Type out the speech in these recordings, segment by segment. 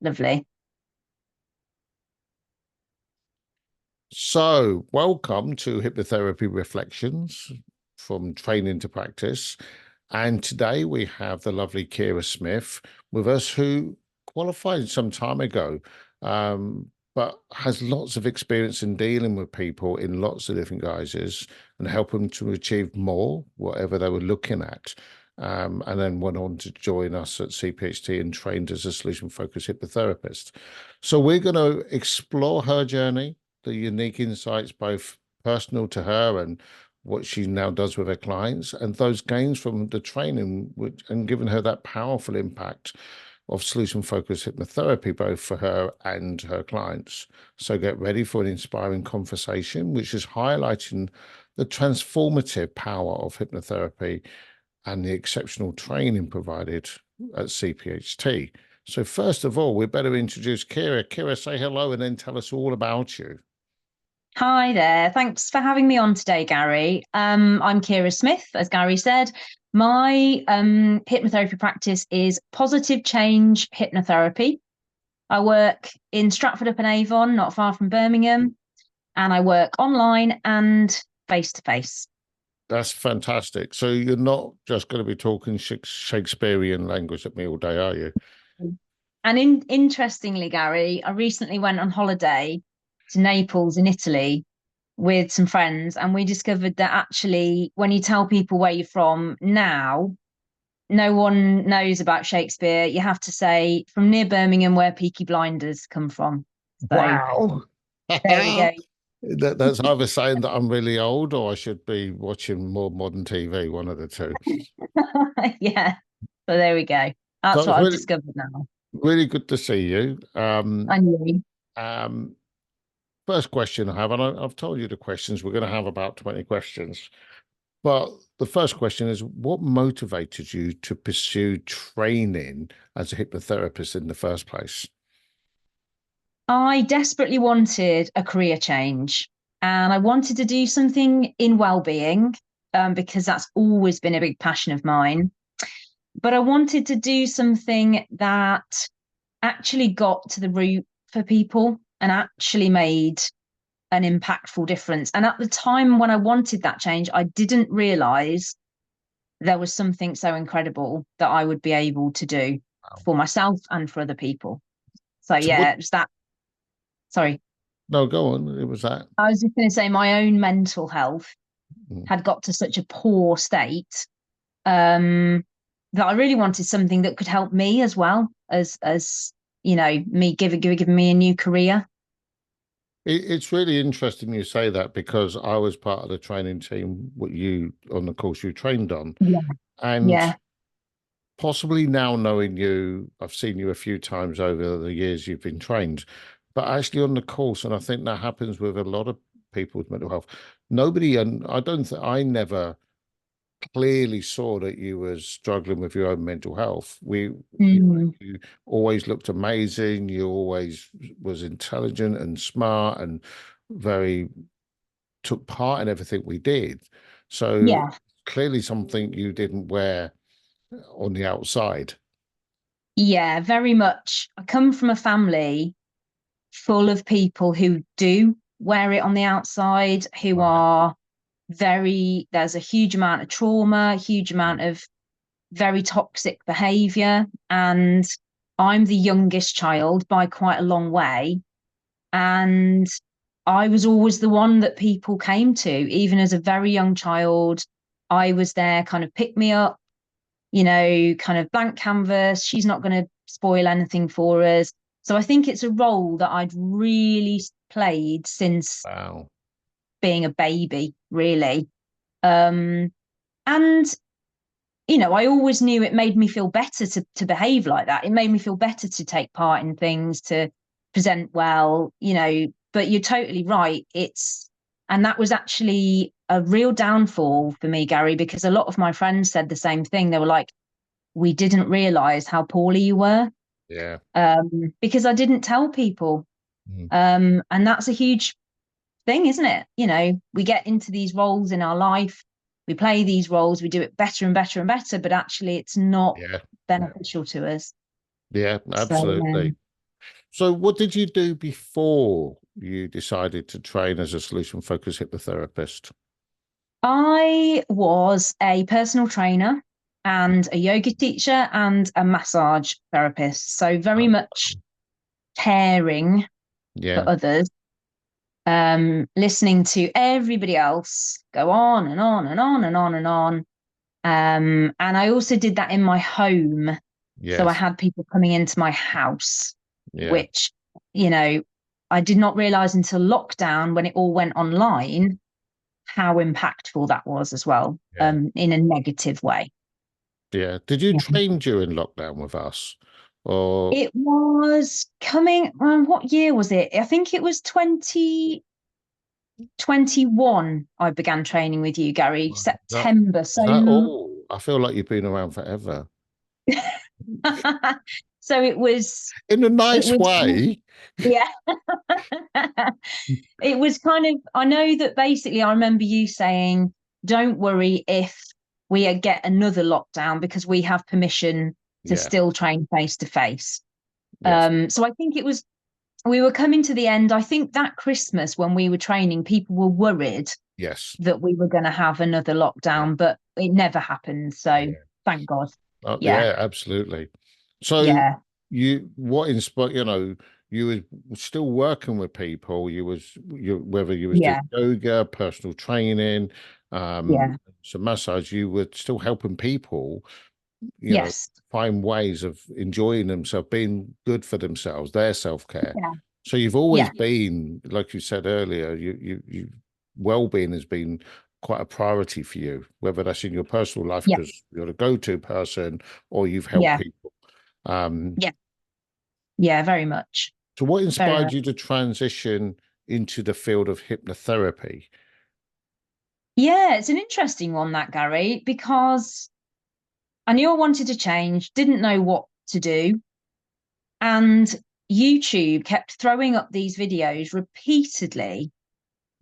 Lovely. So, welcome to Hypnotherapy Reflections from Training to Practice. And today we have the lovely Keira Smith with us, who qualified some time ago, but has lots of experience in dealing with people in lots of different guises and help them to achieve more, whatever they were looking at. And then went on to join us at CPHT and trained as a solution-focused hypnotherapist. So we're going to explore her journey, the unique insights, both personal to her and what she now does with her clients, and those gains from the training, and given her that powerful impact of solution-focused hypnotherapy, both for her and her clients. So get ready for an inspiring conversation, which is highlighting the transformative power of hypnotherapy and the exceptional training provided at CPHT. So first of all, we better introduce Keira. Keira, say hello and then tell us all about you. Hi there. Thanks for having me on today, Gary. I'm Keira Smith, as Gary said. My hypnotherapy practice is Positive Change Hypnotherapy. I work in Stratford-upon-Avon, not far from Birmingham, and I work online and face-to-face. That's fantastic. So you're not just going to be talking Shakespearean language at me all day, are you? And interestingly, Gary, I recently went on holiday to Naples in Italy with some friends, and we discovered that actually, when you tell people where you're from now, no one knows about Shakespeare. You have to say from near Birmingham, where Peaky Blinders come from. So Wow. there we go. That's either saying that I'm really old or I should be watching more modern TV, one of the two. Yeah. So there we go. So That's it's what I've really, discovered now. really good to see you. I knew. Um, First question I have, and I've told you the questions, we're going to have about 20 questions. But the first question is, what motivated you to pursue training as a hypnotherapist in the first place? I desperately wanted a career change, and I wanted to do something in well-being, because that's always been a big passion of mine. But I wanted to do something that actually got to the root for people and actually made an impactful difference. And at the time when I wanted that change, I didn't realize there was something so incredible that I would be able to do Wow. for myself and for other people. So So what? yeah, it's that. Sorry. No, go on. It was that. I was just going to say my own mental health Mm. had got to such a poor state, um, that I really wanted something that could help me as well as me giving me a new career. It's really interesting you say that, because I was part of the training team, what you on the course you trained on, Yeah. and Yeah. possibly now knowing you, I've seen you a few times over the years you've been trained, but actually on the course, and I think that happens with a lot of people with mental health. Nobody, and I don't think I never clearly saw that you were struggling with your own mental health. Mm. You always looked amazing. You always was intelligent and smart and very took part in everything we did. So Yeah. clearly something you didn't wear on the outside. Yeah, very much. I come from a family full of people who do wear it on the outside, who Right. are there's a huge amount of trauma, huge amount of very toxic behavior. And I'm the youngest child by quite a long way. And I was always the one that people came to, even as a very young child. I was there, kind of pick me up, kind of blank canvas. She's not going to spoil anything for us. So I think it's a role that I'd really played since Wow. being a baby, really. Um, and I always knew it made me feel better to behave like that. It made me feel better to take part in things, to present well, but you're totally right. And that was actually a real downfall for me, Gary, because a lot of my friends said the same thing. They were like, we didn't realize how poorly you were, Yeah. because I didn't tell people. Mm. And that's a huge thing, isn't it? We get into these roles in our life, we play these roles, we do it better and better and better, but actually it's not Yeah. beneficial to us. Yeah, So absolutely. So what did you do before you decided to train as a solution-focused hypnotherapist? I was a personal trainer and a yoga teacher and a massage therapist. So very Oh, much caring for yeah, others, listening to everybody else go on and on and on and on and on. And I also did that in my home. So I yes, had people coming into my house, yeah, which, you know, I did not realize until lockdown when it all went online how impactful that was as well, yeah, in a negative way. yeah. Did you Yeah. train during lockdown with us? Or It was coming, what year was it? I think it was 2021. I began training with you, Gary, that September. is that all? I feel like you've been around forever. So In a it nice was, way. yeah. It was kind of, I know that basically I remember you saying, don't worry if we get another lockdown because we have permission to Yeah, still train face to face. yes, So I think we were coming to the end. I think that Christmas when we were training, people were worried yes. that we were going to have another Yeah, lockdown, but it never happened. So yeah. thank God. Oh, Yeah. yeah, absolutely. So Yeah. what inspired, you were still working with people, whether you was doing Yeah. yoga, personal training, Yeah. some massage, you were still helping people, Yes. find ways of enjoying themselves, being good for themselves, their self-care. Yeah. So you've always Yeah. been, like you said earlier, well-being has been quite a priority for you, whether that's in your personal life Yeah. because you're the go-to person or you've helped Yeah. people. Um, Yeah. Yeah. Very much. so what Very inspired much. you to transition into the field of hypnotherapy? Yeah. It's an interesting one, that, Gary, because I knew I wanted to change, didn't know what to do. And YouTube kept throwing up these videos repeatedly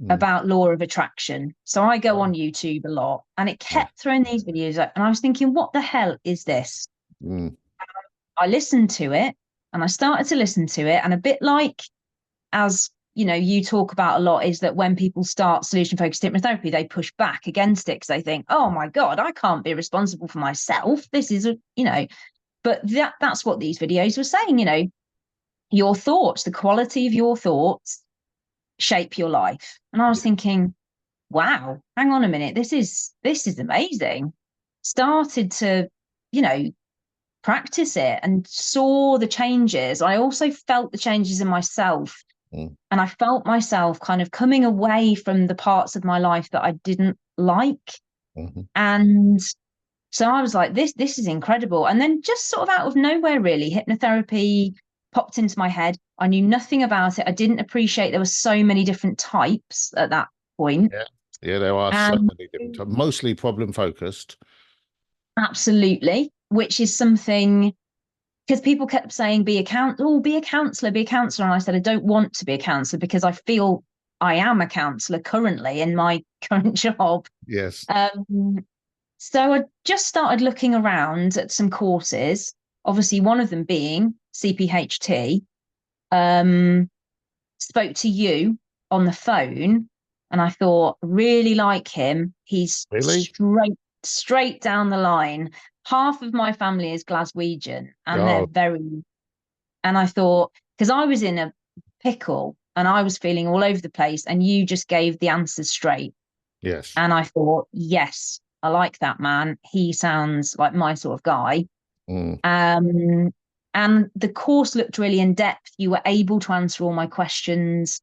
Mm. about law of attraction. So I go Oh, on YouTube a lot and it yeah. kept throwing these videos up. And I was thinking, what the hell is this? Mm. I listened to it and I started to listen to it. And a bit like, as you talk about a lot, is that when people start solution focused hypnotherapy, they push back against it because they think, oh my God, I can't be responsible for myself. This is but that's what these videos were saying, your thoughts, the quality of your thoughts shape your life. And I was Yeah. thinking, wow, hang on a minute, this is amazing. Started to, you know, practice it and saw the changes. I also felt the changes in myself. Mm. And I felt myself kind of coming away from the parts of my life that I didn't like. Mhm. And so I was like, this is incredible. And then just sort of out of nowhere, really, hypnotherapy popped into my head. I knew nothing about it. I didn't appreciate there were so many different types at that point. Yeah. Yeah, there are so And many different types, mostly problem focused. absolutely, which is something because people kept saying, be a counselor, be a counselor. And I said, I don't want to be a counselor because I feel I am a counselor currently in my current job. Yes. Um, So I just started looking around at some courses, obviously one of them being CPHT. Um, Spoke to you on the phone and I thought, really like him. He's Really? straight down the line. Half of my family is Glaswegian and they're Oh, very, and I thought, because I was in a pickle and I was feeling all over the place and you just gave the answers straight. yes. And I thought, yes, I like that man. He sounds like my sort of guy. Mm. Um, and the course looked really in depth. You were able to answer all my questions.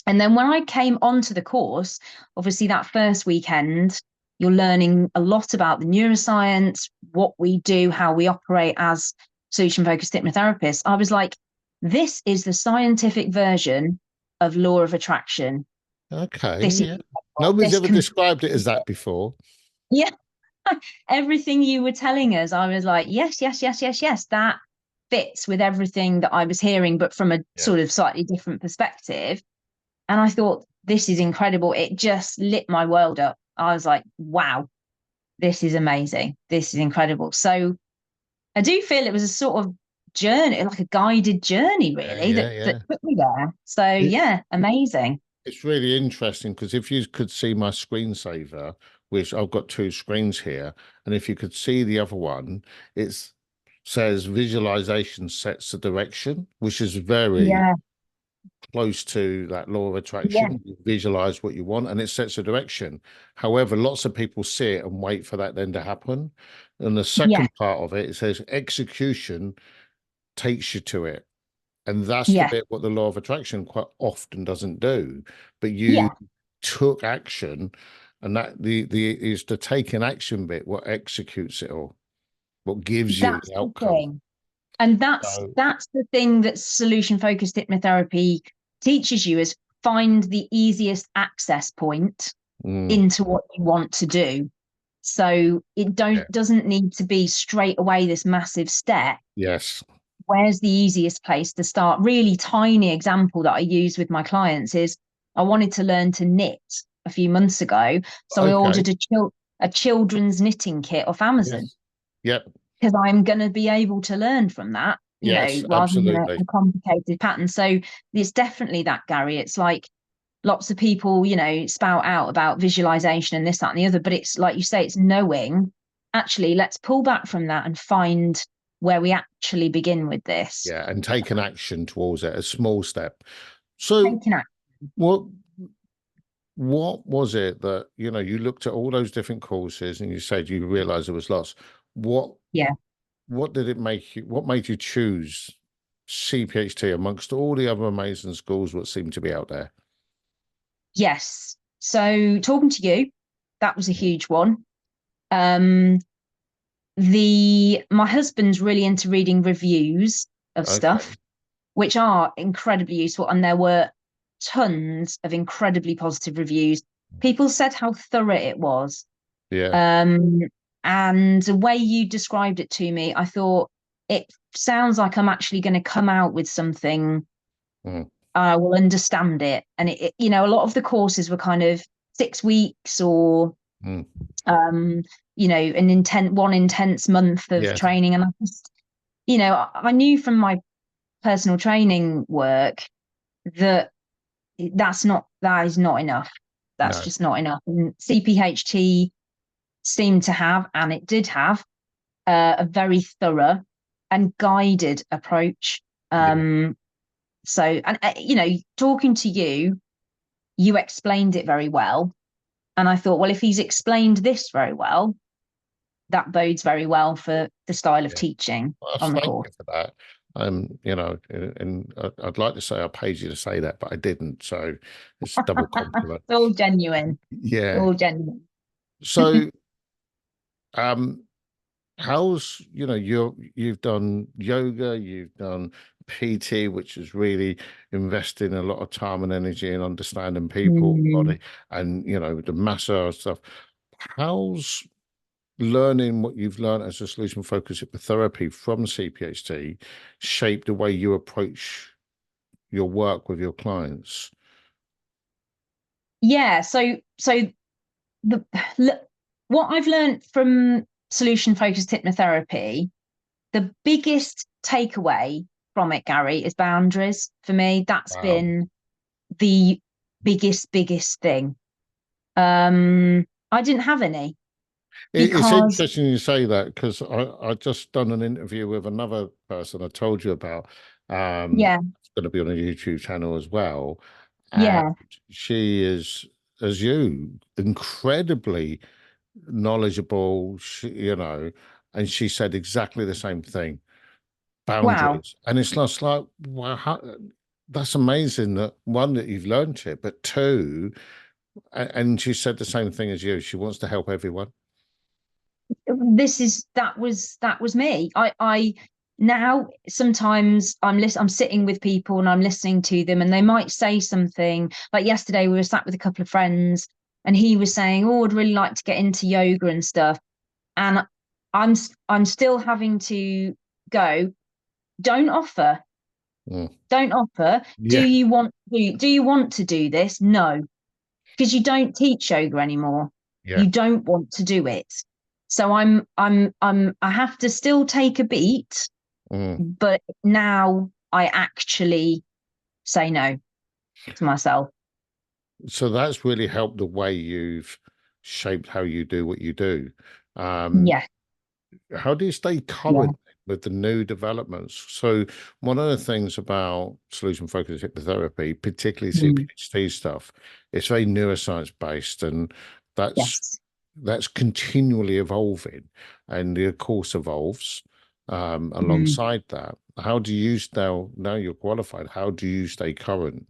And then when I came onto the course, obviously that first weekend, you're learning a lot about the neuroscience, what we do, how we operate as solution focused hypnotherapists. I was like, this is the scientific version of law of attraction. Okay. This is Yeah. Nobody's this ever can described it as that before. yeah. Everything you were telling us, I was like, yes, yes, yes, yes, yes, that fits with everything that I was hearing, but from a Yeah. sort of slightly different perspective. And I thought, this is incredible. It just lit my world up. I was like, wow, this is amazing. This is incredible. So I do feel it was a sort of journey, like a guided journey, Yeah, really, yeah, that yeah. took me there. So It, yeah, amazing. it's really interesting because if you could see my screensaver, which I've got two screens here, and if you could see the other one, it says visualization sets the direction, which is very Yeah, close to that law of yeah, attraction. You visualize what you want and it sets a direction. However, lots of people sit and wait for that then to happen. And the yeah, second part of it, it says execution takes you to it. And that's the yeah, bit what the law of attraction quite often doesn't do. But you yeah. took action, and that the is the taking action bit what executes it all, what gives you That's the the outcome. thing. And So that's the thing that solution focused hypnotherapy teaches you is find the easiest access point mm, into what you want to do. So it yeah, doesn't need to be straight away this massive step. yes. Where's the easiest place to start? Really tiny example that I use with my clients is I wanted to learn to knit a few months ago. So I Okay. ordered a children's knitting kit off Amazon Yes. Yep. because I'm going to be able to learn from that, Yes, rather than absolutely. a complicated pattern. So it's definitely that, Gary. It's like lots of people, spout out about visualization and this, that, and the other. But it's like you say, it's knowing, actually, let's pull back from that and find where we actually begin with this. Yeah, and take an action towards it, a small step. So Taking action. what was it that, you looked at all those different courses and you said you realized there was lots. What Yeah. what did it make you, what made you choose CPHT amongst all the other amazing schools what seem to be out there? Yes. So talking to you, that was a huge one. Um, the my husband's really into reading reviews of Okay. stuff, which are incredibly useful. And there were tons of incredibly positive reviews. People said how thorough it was. Yeah. Um, and the way you described it to me, I thought it sounds like I'm actually going to come out with something. Mm, I will understand it. And a lot of the courses were kind of 6 weeks or mm. um, one intense month of Yes. training. And I just, I knew from my personal training work that that is not enough. That's No. just not enough. And CPHT seemed to have, and it did have, a very thorough and guided approach. Yeah. So, and talking to you, you explained it very well, and I thought, well, if he's explained this very well, that bodes very well for the style of Yeah. teaching Well, on the thank course. you for that. And I'd like to say I paid you to say that, but I didn't. So it's double compliment. It's all genuine, Yeah. all genuine. So, um, how's, you've done yoga, you've done PT, which is really investing a lot of time and energy in understanding people, Mm. body, and, the massage stuff. How's learning what you've learned as a solution focused hypnotherapy from CPHT shape the way you approach your work with your clients? Yeah, so the what I've learned from solution focused hypnotherapy, the biggest takeaway from it, Gary, is boundaries for me. That's Wow. been the biggest thing. I didn't have any It's because interesting you say that because I just done an interview with another person I told you about. yeah, It's going to be on a YouTube channel as well. And yeah, she is, as you, incredibly knowledgeable, and she said exactly the same thing, wow. boundaries. And it's not like, wow, that's amazing that one, that you've learned it, but two, and she said the same thing as you. She wants to help everyone. That was me. I now sometimes I'm sitting with people and I'm listening to them and they might say something like yesterday we were sat with a couple of friends and he was saying, oh, I'd really like to get into yoga and stuff, and I'm I'm still having to go, don't offer, Mm. don't offer. Yeah, Do you want to do this? No, because you don't teach yoga anymore. yeah, You don't want to do it. So I have to still take a beat Mm. But now I actually say no to myself. So that's really helped the way you've shaped how you do what you do. Um, Yeah, how do you stay yeah, current with the new developments? So one of the things about solution focused hypnotherapy, particularly mm, CPHT stuff, it's very neuroscience based, and that's yes. that's continually evolving, and the course evolves Mm. alongside that. How do you now you're qualified? How do you stay current?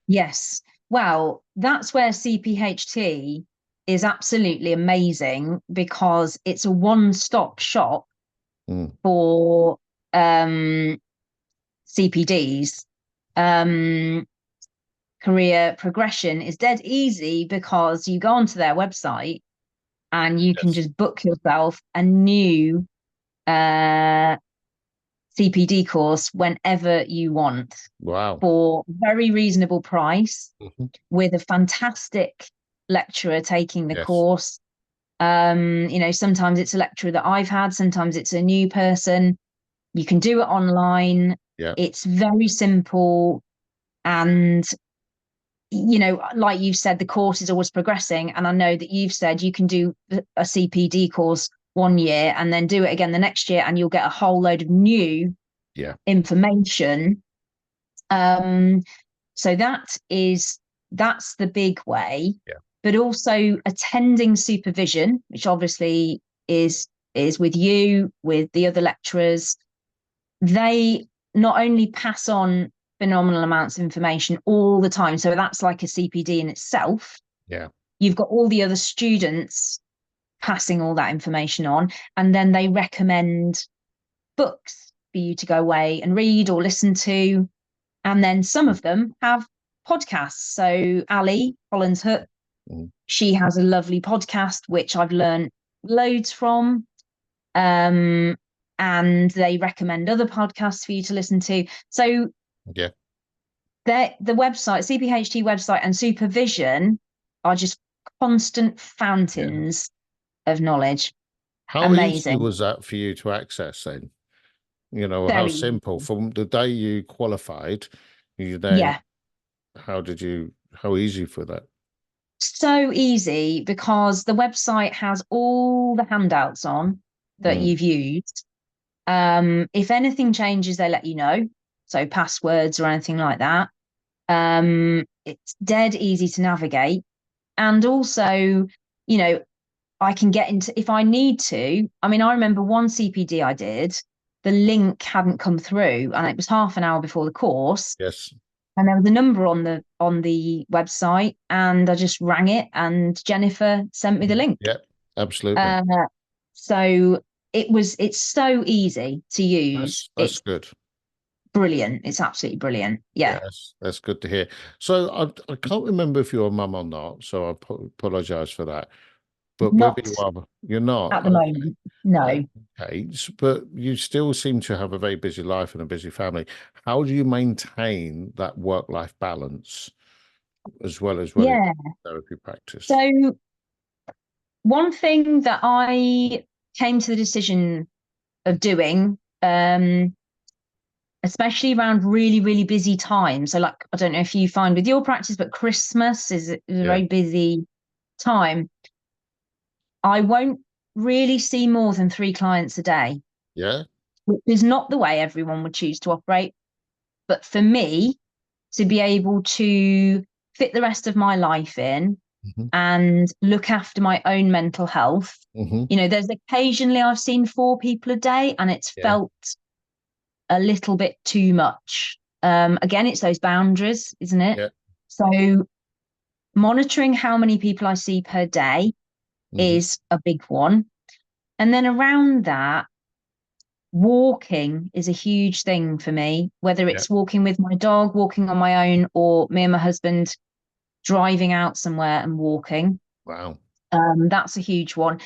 Yes. Well, that's where CPHT is absolutely amazing because it's a one-stop shop Mm, for CPDs. Um, Career progression is dead easy because you go onto their website and you can yes. just book yourself a new uh, CPD course whenever you want Wow. for a very reasonable price Mhm. with a fantastic lecturer taking the Yes. course. Sometimes it's a lecturer that I've had, sometimes it's a new person. You can do it online. Yeah. It's very simple. And, like you've said, the course is always progressing. And I know that you've said you can do a CPD course 1 year and then do it again the next year, and you'll get a whole load of new Yeah. information. Um, So that's the big way, Yeah. but also attending supervision, which obviously is with you, with the other lecturers. They not only pass on phenomenal amounts of information all the time, so that's like a CPD in itself. Yeah. You've got all the other students passing all that information on, and then they recommend books for you to go away and read or listen to. And then some of them have podcasts. So Ali Collins Hook, Mm. she has a lovely podcast which I've learned loads from. Um, and they recommend other podcasts for you to listen to. So Yeah. the website, CPHT website and supervision are just constant Yeah. fountains of knowledge. How easy Amazing. was that for you to access then? How Very simple easy. from the day you qualified, you then, Yeah. how easy for that? So easy because the website has all the handouts on that Mm. you've used. If anything changes, they let you know. So passwords or anything like that. It's dead easy to navigate. And also, you know, I can get into if I need to. I mean, I remember one CPD I did, the link hadn't come through, and it was half an hour before the course. Yes. And there was a number on the website, and I just rang it, and Jennifer sent me the Mhm. link. Yeah, absolutely. Uh, so it's so easy to use. That's It's good. brilliant. It's absolutely brilliant. Yeah. Yes, that's good to hear. So I can't remember if you're a mum or not, so I apologize for that. But whether Not you are, you're not. at the moment. No. Okay, but you still seem to have a very busy life and a busy family. How do you maintain that work-life balance as well as running Yeah. therapy practice? So one thing that I came to the decision of doing, especially around really, really busy times. So, like, I don't know if you find with your practice, but Christmas is a Yeah, very busy time. I won't really see more than 3 clients a day, yeah, which is not the way everyone would choose to operate. But for me, to be able to fit the rest of my life in hmm and look after my own mental health, hmm there's occasionally I've seen 4 people a day and it's yeah, felt a little bit too much. Again, it's those boundaries, isn't it? yeah, So monitoring how many people I see per day hmm is a big one. And then around that, walking is a huge thing for me, whether yeah. it's walking with my dog, walking on my own, or me and my husband driving out somewhere and walking. Wow. That's a huge one.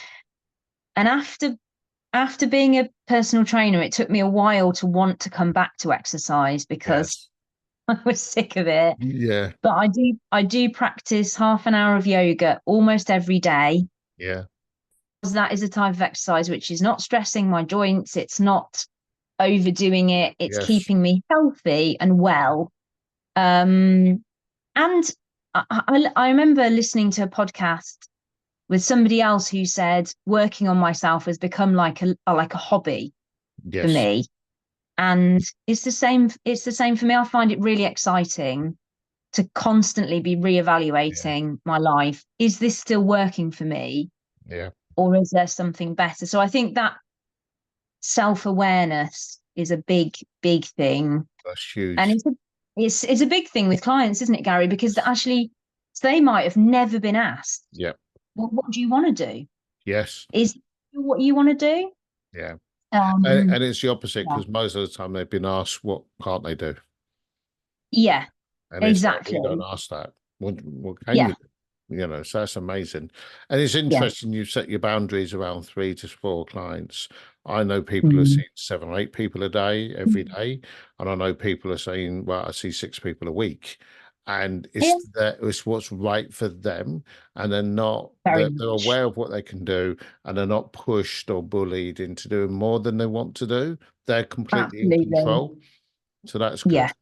And after being a personal trainer, it took me a while to want to come back to exercise because Yes. I was sick of it. Yeah, But I do practice half an hour of yoga almost every day. yeah, That is a type of exercise which is not stressing my joints. It's not overdoing it. It's Yes. keeping me healthy and well. And I remember listening to a podcast with somebody else who said working on myself has become like a hobby for Yes. me. And it's the same for me. I find it really exciting to constantly be Yeah. reevaluating my life. Is this still working for me, Yeah. or is there something better? So I think that self-awareness is a big thing. That's And huge. it's a big thing with clients, isn't it, Gary? Because actually they might have never been asked, Yeah. well, what do you want to do? Yes. Is what you want to do? Yeah. Um, And it's the opposite, yeah, because most of the time they've been asked, what can't they do? yeah, And it's like, we don't exactly. ask that. What can Yeah, you do? So that's amazing. And it's yeah. interesting you set your boundaries around 3 to 4 clients. I know people are Mm. seeing 7 or 8 people a day, every day. And I know people are saying, well, I see 6 people a week. And Yeah, it's what's right for them. And very they're much. aware of what they can do, and they're not pushed or bullied into doing more than they want to do. They're completely in Absolutely. control. So that's Yeah. good.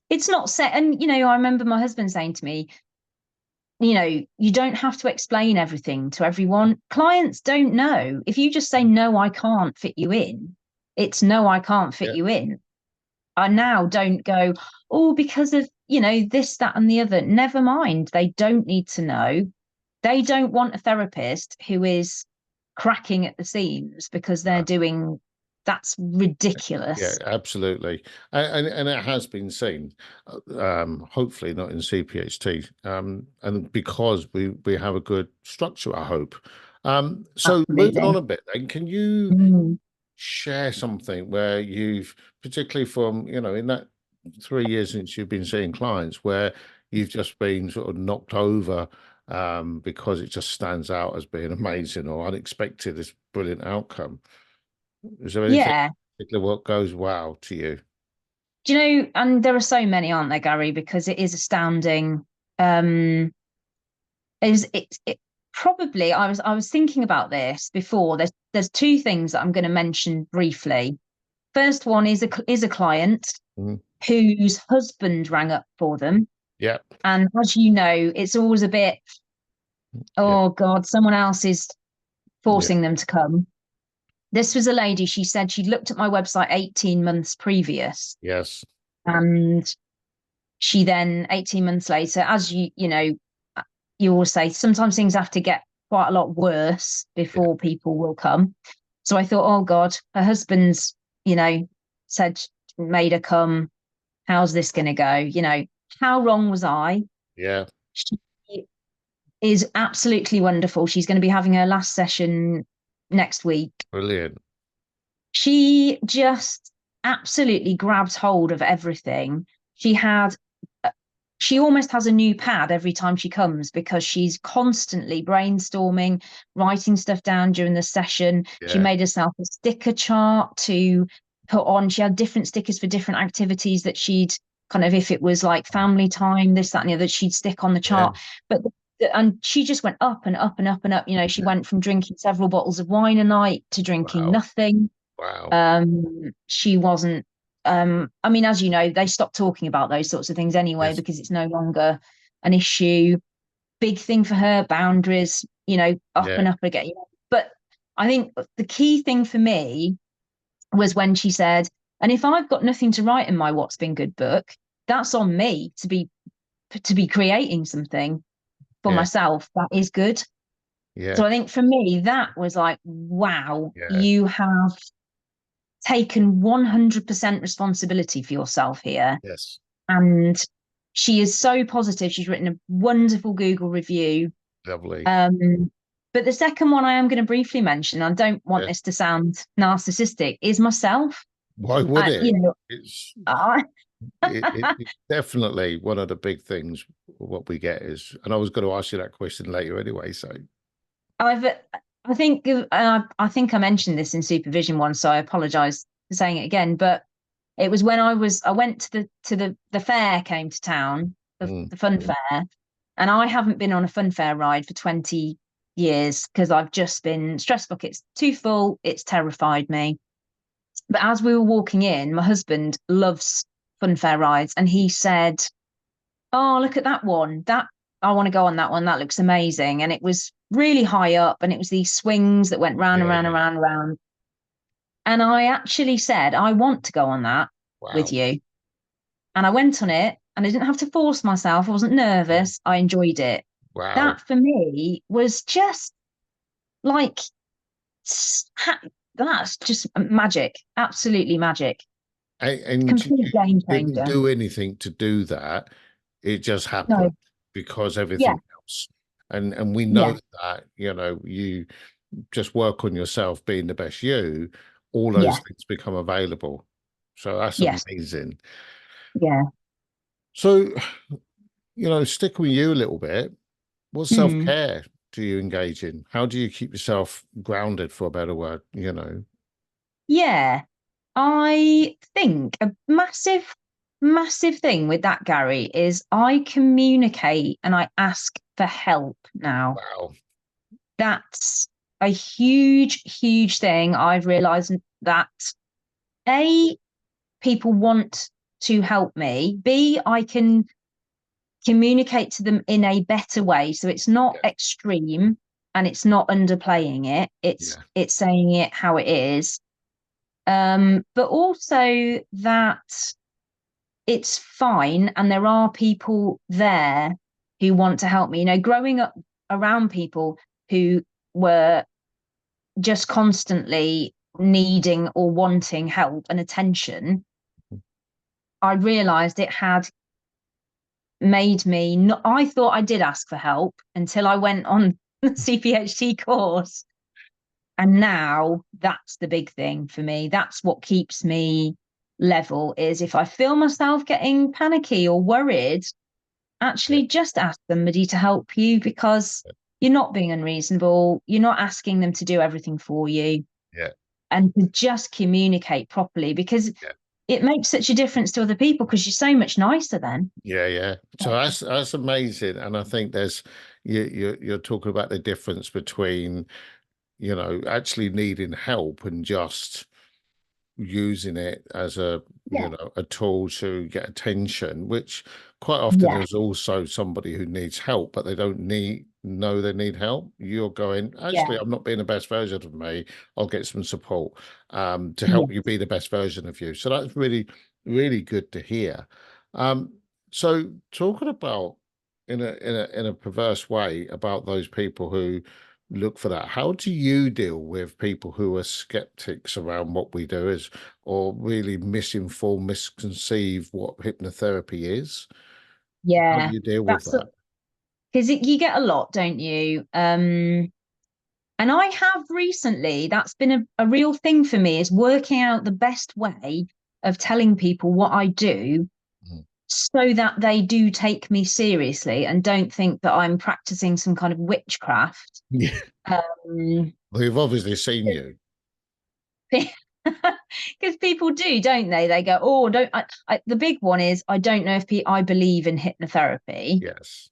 It's not set. And, I remember my husband saying to me, you don't have to explain everything to everyone. Clients don't know. If you just say, no, I can't fit you in, it's no, I can't fit Yeah. you in. I now don't go, oh, because of, this, that, and the other. Never mind. They don't need to know. They don't want a therapist who is cracking at the seams because they're doing that's Yeah, ridiculous. absolutely, and it has been seen. Hopefully not in CPHT, and because we have a good structure, I hope. So moving on Absolutely. a bit, then, can you Mm. share something where you've, particularly from in that 3 years since you've been seeing clients, where you've just been sort of knocked over because it just stands out as being amazing or unexpected, this brilliant outcome? Is there anything Yeah. particular what goes wow to you? Do and there are so many, aren't there, Gary? Because it is astounding. Is it probably I was thinking about this before. There's two things that I'm going to mention briefly. First one is a client Mhm. whose husband rang up for them. Yeah, And as you know, it's always a bit, yeah, oh God, someone else is yeah, forcing them to come. This was a lady, she said she'd looked at my website 18 months previous. yes, And she then, 18 months later, as you always say, sometimes things have to get quite a lot worse yeah, before people will come. So I thought, oh God, her husband's, said, made her come. How's this going to go? How wrong was I? yeah. She is absolutely wonderful. She's going to be having her last session next week. Brilliant. She just absolutely grabs hold of everything. She had she almost has a new pad every time she comes because she's constantly brainstorming, writing stuff down during the session. She Yeah, made herself a sticker chart to put on. She had different stickers for different activities that she'd kind of, if it was like family time, this, that, and the other, she'd stick on the yeah, chart. But and she just went up and up and up and up. She yeah. went from drinking several bottles of wine a night to drinking Wow, nothing. wow. She wasn't I mean, as you know, they stopped talking about those sorts of things anyway Yes, because it's no longer an issue. Big thing for her, boundaries, up yeah, and up again. But I think the key thing for me was when she said, and if I've got nothing to write in my What's Been Good book, that's on me to be creating something for yeah, myself that is good. yeah, So I think for me, that was like, wow, yeah. you have taken 100% responsibility for yourself here. Yes, And she is so positive. She's written a wonderful Google review. lovely. But the second one I am going to briefly mention, I don't want Yes. this to sound narcissistic, is myself. Why would I, it? you know, It's I, it's definitely one of the big things. What we get is, and I was going to ask you that question later anyway. So I've, I think I mentioned this in supervision once, so I apologise for saying it again. But it was when I went to the fair came to town, mm, the fun fair, and I haven't been on a fun fair ride for 20 years because I've just been stress buckets too full. It's terrified me. But as we were walking in, my husband loves fun fair rides, and he said, "Oh, look at that one. That I want to go on that one. That looks amazing." And it was really high up, and it was these swings that went round and Yeah, round and yeah. round and round. And I actually said, "I want to go on that with Wow. you." And I went on it, and I didn't have to force myself. I wasn't Yeah. nervous. I enjoyed it. Wow. That for me was just like that's just magic, absolutely magic, And complete you game didn't changer. do anything to do that. It just No, happened because yeah, everything else. And we yeah, know that, you just work on yourself being the best you, all those yeah, things become available. So that's yes, amazing. yeah. So, stick with you a little bit. What Mm. self-care do you engage in? How do you keep yourself grounded, for a better word? Yeah, I think a massive, massive thing with that, Gary, is I communicate and I ask for help now. Wow. That's a huge, huge thing. I've realized that A, people want to help me. B, I can communicate to them in a better way. So it's not Yeah. extreme and it's not underplaying it. It's Yeah. it's saying it how it is. But also that it's fine and there are people there who want to help me. Growing up around people who were just constantly needing or wanting help and attention, I realized it had made me not, I thought I did ask for help until I went on the CPHT course. And now that's the big thing for me. That's what keeps me level is if I feel myself getting panicky or worried, Yeah. actually just ask somebody to help you because you're not being unreasonable. You're not asking them to do everything for you Yeah. and to just communicate properly because Yeah. it makes such a difference to other people because you're so much nicer then. Yeah, yeah. So that's amazing, and I think there's you're talking about the difference between actually needing help and just using it as Yeah. a tool to get attention, which quite often Yeah. there's also somebody who needs help, but they don't know they need help. You're going, Yeah. actually, I'm not being the best version of me. I'll get some support to Yeah. help you be the best version of you. So that's really, really good to hear. Um, so talking about in a perverse way about those people who look for that. How do you deal with people who are skeptics around what we do is, or really misinform, misconceive what hypnotherapy is? How do Yeah. you deal with That's that? because you get a lot, don't you? And I have recently, that's been a real thing for me, is working out the best way of telling people what I do Mm. so that they do take me seriously and don't think that I'm practicing some kind of witchcraft. Yeah. Um, Well, you've obviously seen you. because people do, don't they? They go, "Oh, don't." The big one is, I don't know if I believe in hypnotherapy. Yes.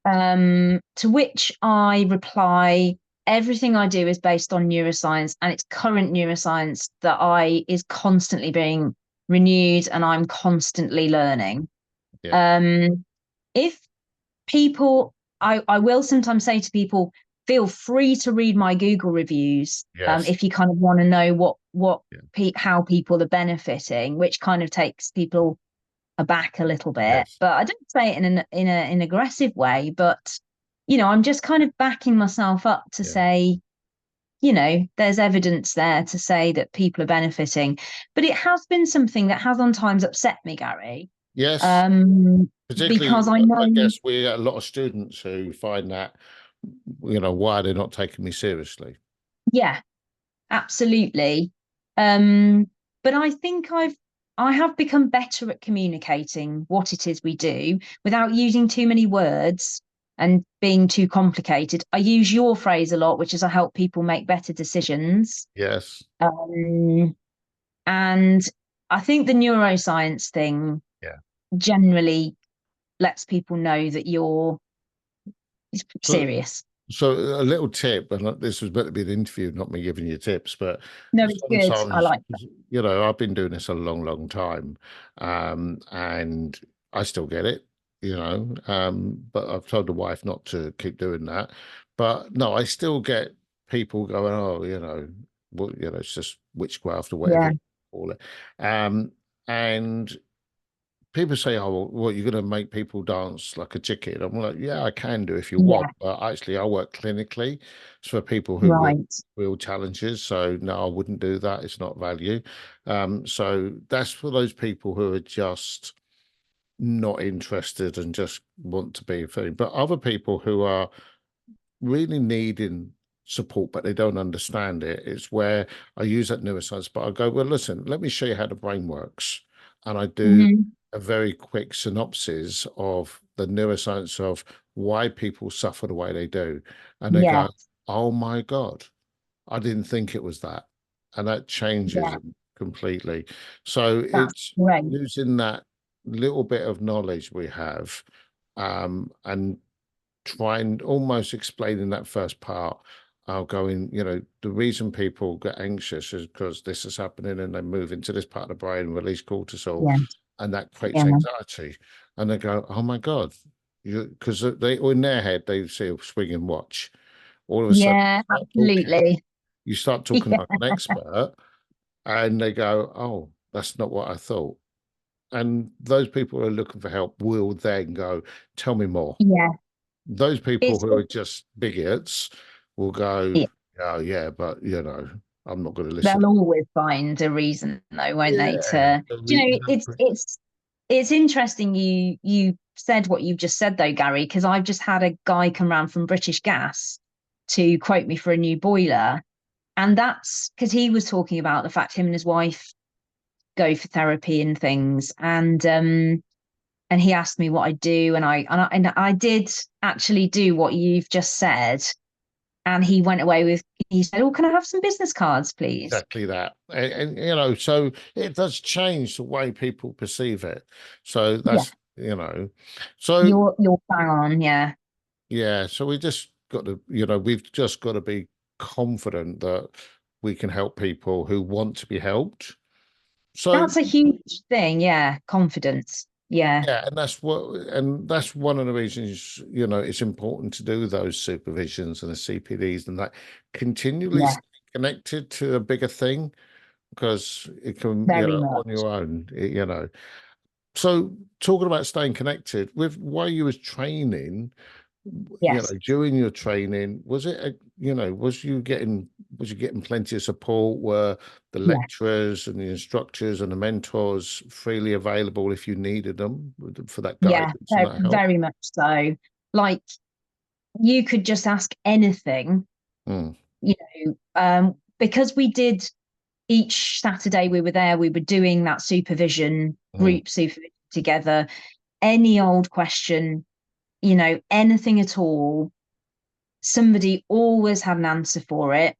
To which I reply, everything I do is based on neuroscience, and it's current neuroscience that I is constantly being renewed, and I'm constantly learning. Yeah. Um, if people, I will sometimes say to people, feel free to read my Google reviews, Yes. if you kind of want to know Yeah. how people are benefiting, which kind of takes people aback a little bit. Yes. But I don't say it in an aggressive way, but I'm just kind of backing myself up to Yeah. say, there's evidence there to say that people are benefiting. But it has been something that has on times upset me, Gary. Yes. Um, Particularly, because I I know, guess we get a lot of students who find that, why they're not taking me seriously. yeah, absolutely. Um, but I think I have become better at communicating what it is we do without using too many words and being too complicated. I use your phrase a lot, which is I help people make better decisions. Yes. Um, and I think the neuroscience thing Yeah. generally lets people know that you're So serious. So a little tip, and this was meant to be an interview, not me giving you tips, but No, it's good. I sometimes, like that. I've been doing this a long, long time, and I still get it, but I've told the wife not to keep doing that. But no, I still get people going, oh, well, it's just witchcraft or whatever Yeah, you call it. And people say, oh, well, you're going to make people dance like a chicken. I'm like, yeah, I can do if you want. yeah, But actually, I work clinically. It's for people who with right. real challenges. So, no, I wouldn't do that. It's not value. So that's for those people who are just not interested and just want to be a thing. But other people who are really needing support, but they don't understand it. It's where I use that neuroscience, but I go, well, listen, let me show you how the brain works. And I do Hmm. a very quick synopsis of the neuroscience of why people suffer the way they do. And they Yeah, go, oh my God, I didn't think it was that. And that changes yeah, them completely. So that's it's great. using that little bit of knowledge we have, and try and almost explain in that first part. I'll go in, the reason people get anxious is because this is happening and they move into this part of the brain, release cortisol, Yeah, and that creates yeah, anxiety. And they go, oh my God, because they, in their head, they see a swinging watch. All of a sudden, yeah, absolutely. you start talking Yeah, like an expert, and they go, oh, that's not what I thought. And those people who are looking for help will then go, tell me more. yeah. Those people It's who are just bigots will go, yeah. oh yeah, but I'm not going to listen. They'll always find a reason, though, won't they? Yeah. To So you know, we don't it's interesting. You said what you've just said, though, Gary, because I've just had a guy come round from British Gas to quote me for a new boiler, and that's because he was talking about the fact him and his wife go for therapy and things, and he asked me what I do, and I did actually do what you've just said, and he went away with he said, "Oh, can I have some business cards, please?" exactly that. And so it does change the way people perceive it. So Yeah, so you're bang on, yeah. yeah, so we just got to, we've just got to be confident that we can help people who want to be helped. So That's a huge thing, yeah. Confidence. Yeah, yeah, and that's one of the reasons, it's important to do those supervisions and the CPDs and that continually yeah, stay connected to a bigger thing because it can, very on much. your own, So talking about staying connected with while you was training, Yes, during your training, was it, was you getting plenty of support? Were the yeah, lecturers and the instructors and the mentors freely available if you needed them for that yeah, guidance and that help? very much so. Like you could just ask anything, Mm, because we did each Saturday we were there, we were doing that supervision, mm, group supervision together. Any old question, anything at all, somebody always had an answer for it.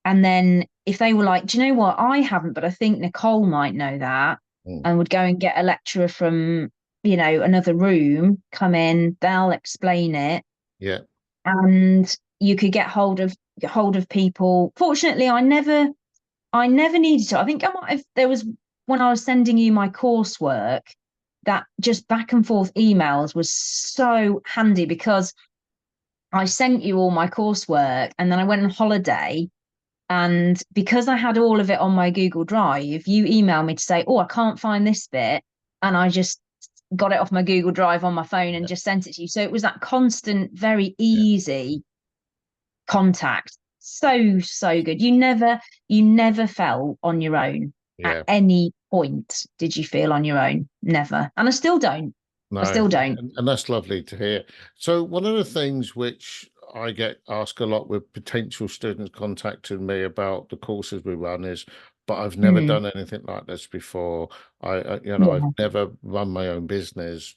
And then if they were like, do you know what? I haven't, but I think Nicole might know that, mm. and would go and get a lecturer from, another room, come in, they'll explain it. Yeah, And you could get hold of people. Fortunately, I never needed to. I think I might have there was when I was sending you my coursework, that just back and forth emails was so handy because I sent you all my coursework and then I went on holiday. And because I had all of it on my Google Drive, you emailed me to say, "Oh, I can't find this bit." And I just got it off my Google Drive on my phone and yeah, just sent it to you. So it was that constant, very yeah, easy contact. So, so good. You never felt on your own at yeah. any point. Did you feel on your own? Never. And I still don't. I No, still don't. and that's lovely to hear. So one of the things which I get asked a lot with potential students contacting me about the courses we run is, but I've never Mm, done anything like this before. I've yeah. never run my own business.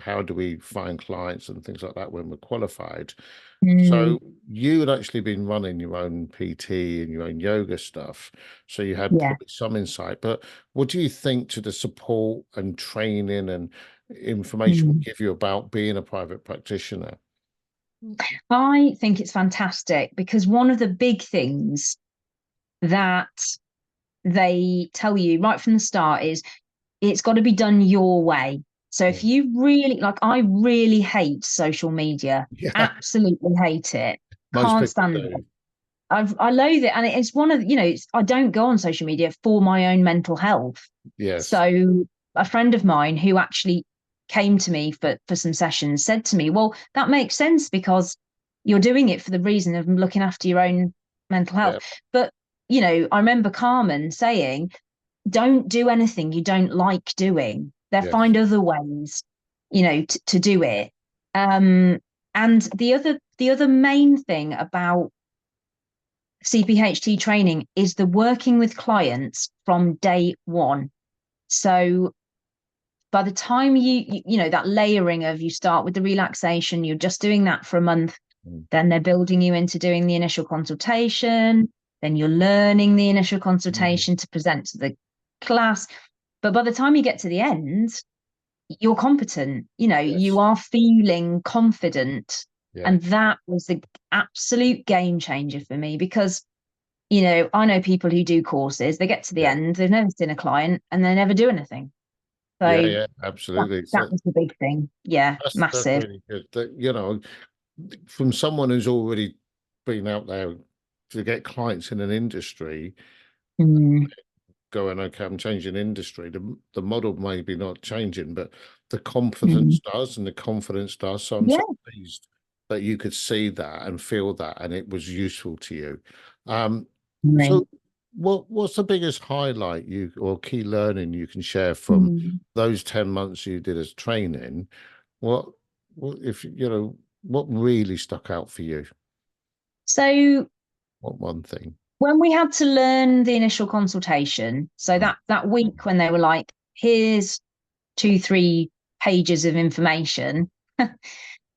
How do we find clients and things like that when we're qualified? Mm, So you had actually been running your own PT and your own yoga stuff, so you had yeah. probably some insight. But what do you think to the support and training and information we Mm. give you about being a private practitioner? I think it's fantastic because one of the big things that they tell you right from the start is it's got to be done your way. So if Mm. you really like, I really hate social media, Yeah, absolutely hate it, most can't people stand it. do. I loathe it, and it's one of I don't go on social media for my own mental health. Yes. So a friend of mine who actually came to me for some sessions said to me, "Well, that makes sense because you're doing it for the reason of looking after your own mental health." Yeah. But I remember Carmen saying, "Don't do anything you don't like doing. There Yes. find other ways, to do it." Um, and the other main thing about CPHT training is the working with clients from day one. So by the time that layering of you start with the relaxation, you're just doing that for a month, Mm. then they're building you into doing the initial consultation, then you're learning the initial Mm. consultation to present to the class. But by the time you get to the end, you're competent, you Yes. are feeling confident. Yeah. And that was the absolute game changer for me because I know people who do courses, they get to the Yeah. end, they've never seen a client and they never do anything. Yeah. So Yeah. that, Absolutely. that So was the big thing. Yeah, that's massive. really good. From someone who's already been out there to get clients in an industry, Mm, going, okay, I'm changing industry. The model maybe not changing, but the confidence mm. does, and the confidence does. So I'm so Yeah. pleased that you could see that and feel that, and it was useful to you. Um, Right. so what's the biggest highlight you or key learning you can share from Mm. those 10 months you did as training? What what if what really stuck out for you? So What one thing? when we had to learn the initial consultation, so Mm. that week when they were like, here's 2-3 pages of information,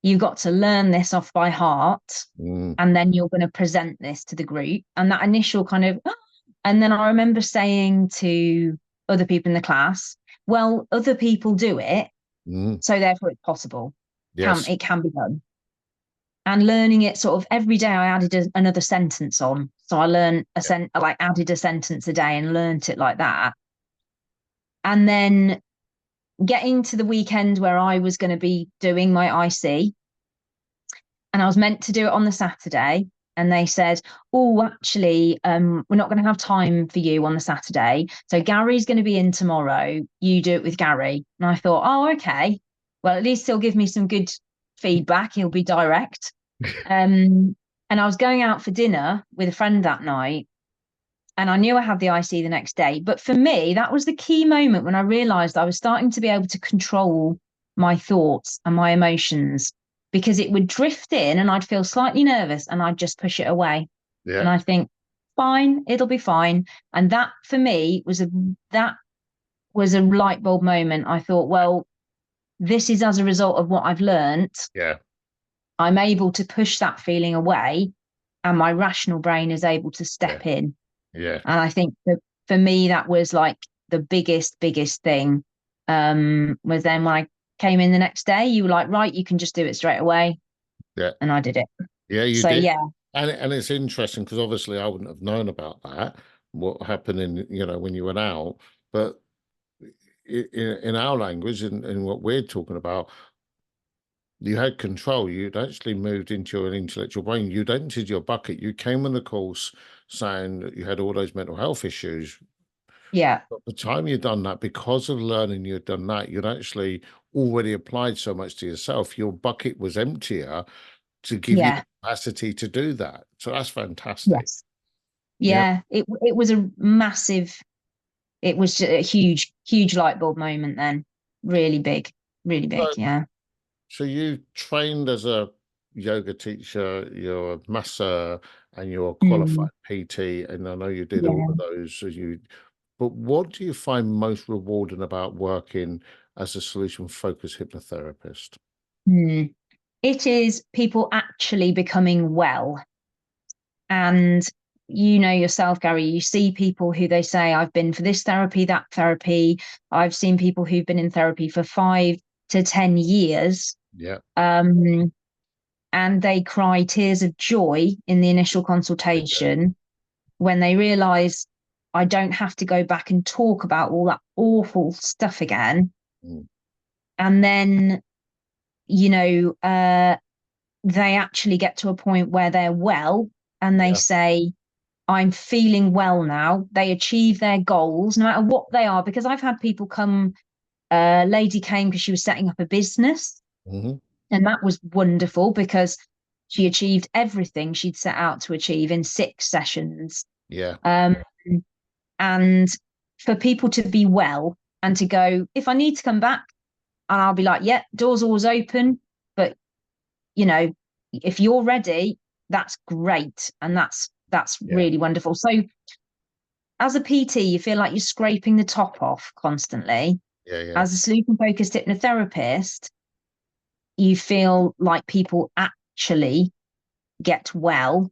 you've got to learn this off by heart, Mm. and then you're going to present this to the group. And that initial kind of, and then I remember saying to other people in the class, well, other people do it, Mm. so therefore it's possible. Yes. It can be done. And learning it sort of every day, I added another sentence on. So I learned like added a sentence a day and learnt it like that. And then getting to the weekend where I was going to be doing my IC, and I was meant to do it on the Saturday. And they said, "Oh, actually, we're not going to have time for you on the Saturday. So Gary's going to be in tomorrow. You do it with Gary." And I thought, "Oh, okay. Well, at least he'll give me some good feedback. He'll be direct." Um, and I was going out for dinner with a friend that night, and I knew I had the IC the next day. But for me, that was the key moment when I realized I was starting to be able to control my thoughts and my emotions, because it would drift in and I'd feel slightly nervous and I'd just push it away. And Yeah. I think, fine, it'll be fine. And that for me was a light bulb moment. I thought, well, this is as a result of what I've learned. Yeah. I'm able to push that feeling away, and my rational brain is able to Yeah. step in. Yeah. And I think that for me, that was like the biggest thing. Was then when I came in the next day, you were like, right, you can just do it straight away. Yeah. And I did it. Yeah, you So did. yeah. And it's interesting because obviously I wouldn't have known about that, what happened when you went out. But in our language and in what we're talking about, you had control. You'd actually moved into your intellectual brain. You'd entered your bucket. You came on the course saying that you had all those mental health issues. Yeah. But the time you'd done that, because of learning you'd done that, you'd actually already applied so much to yourself. Your bucket was emptier to give you the Yeah. capacity to do that. So that's fantastic. Yes. Yeah. Yeah. It was a massive, it was a huge light bulb moment then. Really big. Really So, big. Yeah. so you trained as a yoga teacher, you're a masseur, and you're a Mm, qualified PT, and I know you did all of yeah. those. But what do you find most rewarding about working as a solution-focused hypnotherapist? Mm. It is people actually becoming well. And yourself, Gary, you see people who they say, I've been for this therapy, that therapy. I've seen people who've been in therapy for 5 to 10 years. Yeah. Um, and they cry tears of joy in the initial consultation when they realize I don't have to go back and talk about all that awful stuff again. Mm. And then, you know, they actually get to a point where they're well and they say, I'm feeling well now. They achieve their goals, no matter what they are. Because I've had people come, a lady came because she was setting up a business. Mm-hmm. And that was wonderful because she achieved everything she'd set out to achieve in 6 sessions. Yeah. And for people to be well and to go, if I need to come back, and I'll be like, yeah, door's always open. But, you know, if you're ready, that's great. And that's really wonderful. So as a PT, you feel like you're scraping the top off constantly. Yeah. As a solution focused hypnotherapist, you feel like people actually get well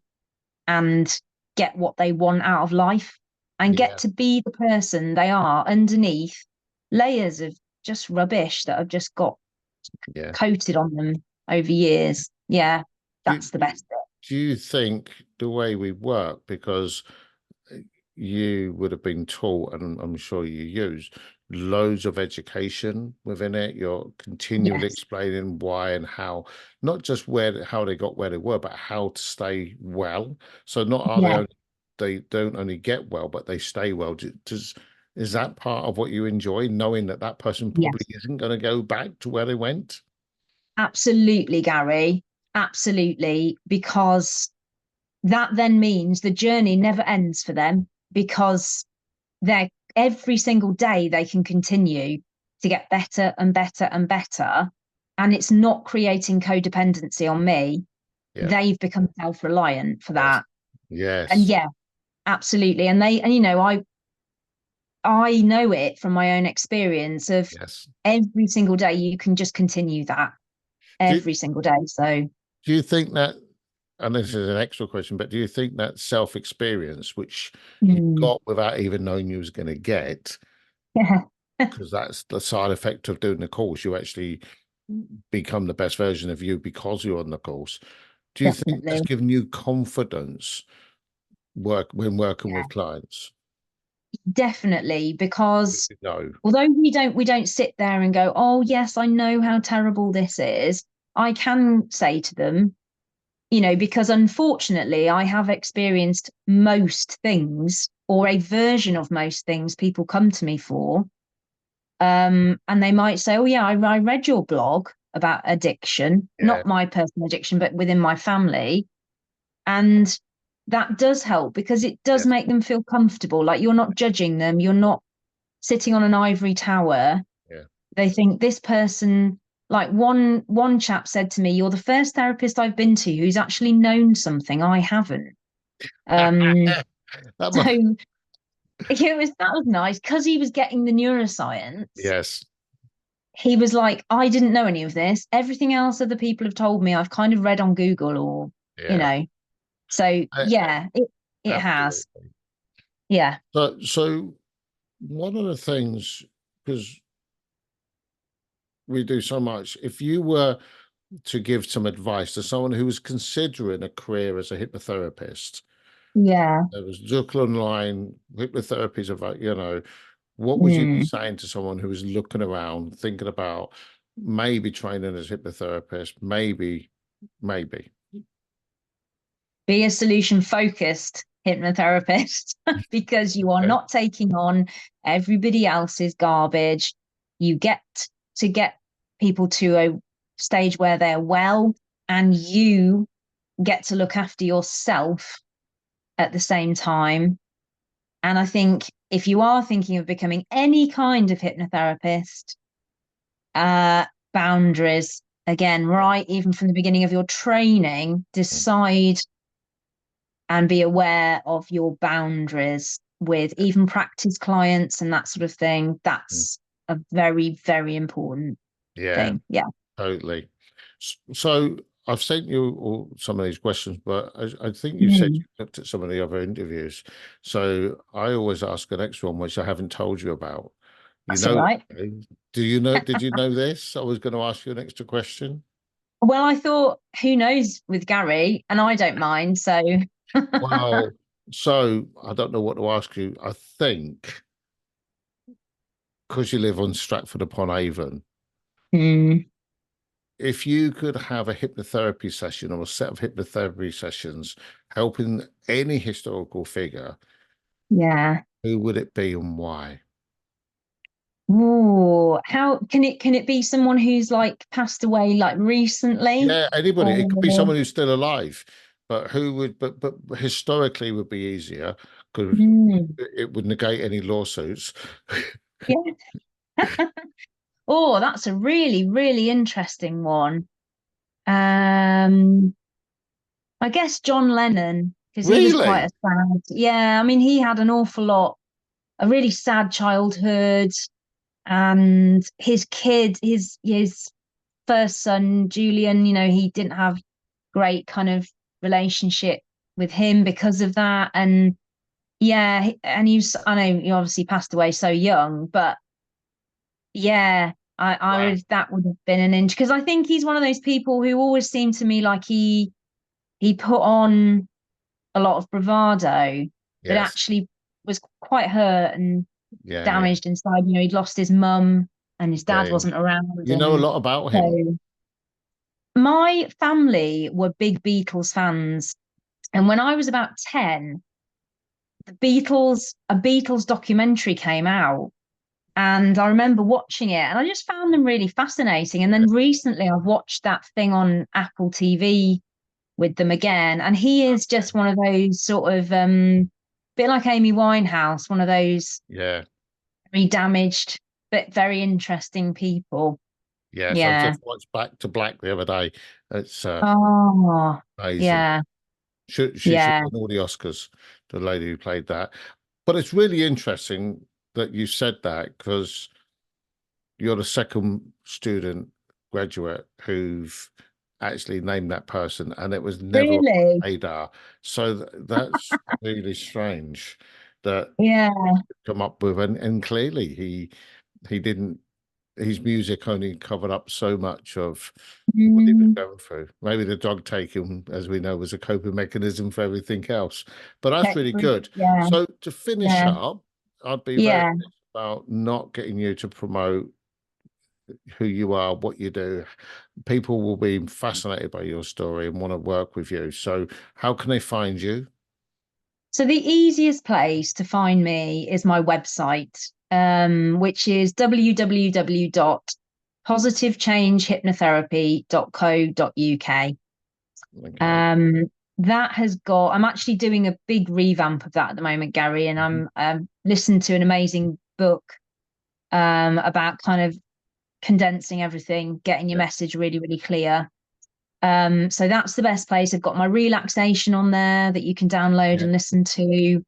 and get what they want out of life and get to be the person they are underneath layers of just rubbish that have just got coated on them over years. Yeah, that's the best bit. Do you think the way we work, because you would have been taught, and I'm sure you use loads of education within it, you're continually explaining why and how, not just how they got where they were, but how to stay well. So not are they don't only get well, but they stay well. Is that part of what you enjoy, knowing that that person probably isn't going to go back to where they went? Absolutely, Gary. Absolutely. Because that then means the journey never ends for them, because they're every single day they can continue to get better and better and better. And it's not creating codependency on me. They've become self-reliant for that. And yeah, absolutely. And you know, I know it from my own experience of every single day you can just continue that every single day. So do you think that, and this is an extra question, but do you think that self-experience, which you got without even knowing you was going to get, because that's the side effect of doing the course, you actually become the best version of you because you're on the course. Do you think that's given you confidence when working with clients? Definitely, because although we don't sit there and go, oh yes, I know how terrible this is, I can say to them, you know, because unfortunately I have experienced most things, or a version of most things people come to me for. And they might say, oh yeah, I read your blog about addiction, not my personal addiction, but within my family. And that does help because it does make them feel comfortable. Like you're not judging them. You're not sitting on an ivory tower. They think this person, like one chap said to me, you're the first therapist I've been to who's actually known something I haven't. So that was nice because he was getting the neuroscience. He was like, I didn't know any of this. Everything else other people have told me, I've kind of read on Google or, you know. So yeah, it has. Yeah. So one of the things, because we do so much, if you were to give some advice to someone who was considering a career as a hypnotherapist, there was look online, hypnotherapy is about, you know, what would you be saying to someone who was looking around, thinking about maybe training as a hypnotherapist, maybe? Be a solution focused hypnotherapist because you are not taking on everybody else's garbage. You get to get people to a stage where they're well, and you get to look after yourself at the same time. And I think if you are thinking of becoming any kind of hypnotherapist, boundaries, again, right, even from the beginning of your training, decide and be aware of your boundaries with even practice clients and that sort of thing. That's a very, very important thing. Yeah, totally. So I've sent you all some of these questions, but I think you said you looked at some of the other interviews. So I always ask the next one, which I haven't told you about. That's all right. Do you know? Did you know this? I was going to ask you an extra question. Well, I thought, who knows with Gary, and I don't mind. So, Well, so I don't know what to ask you. I think because you live on Stratford-upon-Avon, Hmm, if you could have a hypnotherapy session or a set of hypnotherapy sessions helping any historical figure, yeah. who would it be and why? Ooh, how can it be someone who's like passed away like recently? Yeah, anybody. It could be Or someone who's still alive, but who would, but historically would be easier because hmm, it would negate any lawsuits. yeah. Oh, that's a really, really interesting one. Um, I guess John Lennon, because he was quite a Really? sad. Yeah, I mean, he had an awful lot, a really sad childhood, and his kid, his first son, Julian, he didn't have great kind of relationship with him because of that. And yeah, and I know he obviously passed away so young, but yeah, I Wow. would, that would have been an inch because I think he's one of those people who always seemed to me like he put on a lot of bravado, but Yes. actually was quite hurt and Yeah, yeah, damaged inside. He'd lost his mum and his yeah, dad yeah. wasn't around. You know a And lot about him. so my family were big Beatles fans. And when I was about 10, a Beatles documentary came out. And I remember watching it and I just found them really fascinating. And then recently I've watched that thing on Apple TV with them again. And he is just one of those sort of bit like Amy Winehouse, one of those Yeah. very damaged but very interesting people. Yes, I've Yeah. just watched Back to Black the other day. It's Oh, amazing. yeah. She should Yeah. win all the Oscars, the lady who played that. But it's really interesting that you said that because you're the second student graduate who've actually named that person, and it was never on Really? my radar. So that's really strange that Yeah. come up with, and clearly he didn't. His music only covered up so much of what he was Mm, going through. Maybe the drug taking, as we know, was a coping mechanism for everything else. But that's really good. yeah. So to finish Yeah. up, I'd be very Yeah. about not getting you to promote who you are, what you do. People will be fascinated by your story and want to work with you. So how can they find you? So the easiest place to find me is my website, which is www.positivechangehypnotherapy.co.uk. Okay. Um, that has got, I'm actually doing a big revamp of that at the moment, Gary, and Mhm. I'm listening to an amazing book about kind of condensing everything, getting your Yeah. message really, really clear. So that's the best place. I've got my relaxation on there that you can download Yeah. and listen to.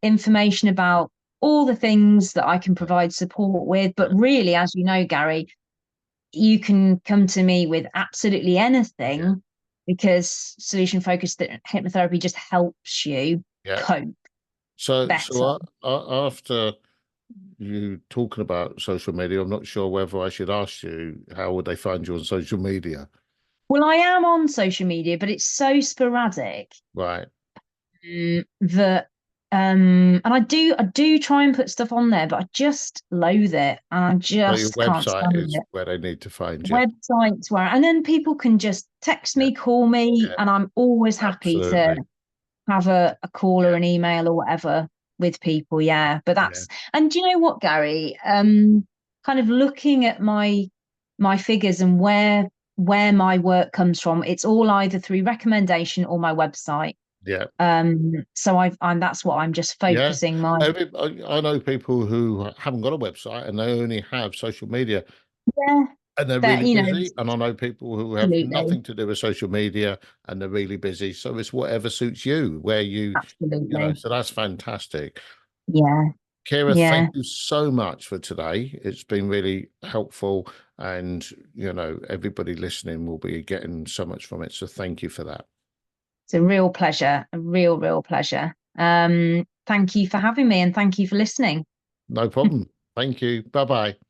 Information about all the things that I can Yeah. provide support with. But Yeah. really, as you know, Gary, you can come to me with absolutely Yeah. anything because solution focused hypnotherapy just helps you Yeah. cope So, better. after you talking about social media, I'm not sure whether I should ask you how would they find you on social media, Well, I am on social media, but it's so sporadic right? that and I do try and put stuff on there, but I just loathe it and I So your just can't website stand is it. where they need to find you. Websites where and then people can just text Yeah, me, call me, yeah, and I'm always happy to absolutely. have a call or Yeah, an email or whatever with people. Yeah. But yeah, that's and do you know what, Gary? Kind of looking at my figures and where my work comes from, it's all either through recommendation or my website. yeah, So I'm that's what I'm just yeah. focusing my I know people who haven't got a website and they only have social media yeah, and they're that really busy. And I know people who have absolutely, nothing to do with social media and they're really busy. So it's whatever suits you, where absolutely. so that's fantastic. Yeah, Keira, thank yeah. you so much for today. It's been really helpful, and everybody listening will be getting so much from it. So thank you for that. It's a real pleasure, a real, real pleasure. Thank you for having me and thank you for listening. No problem. Thank you. Bye bye.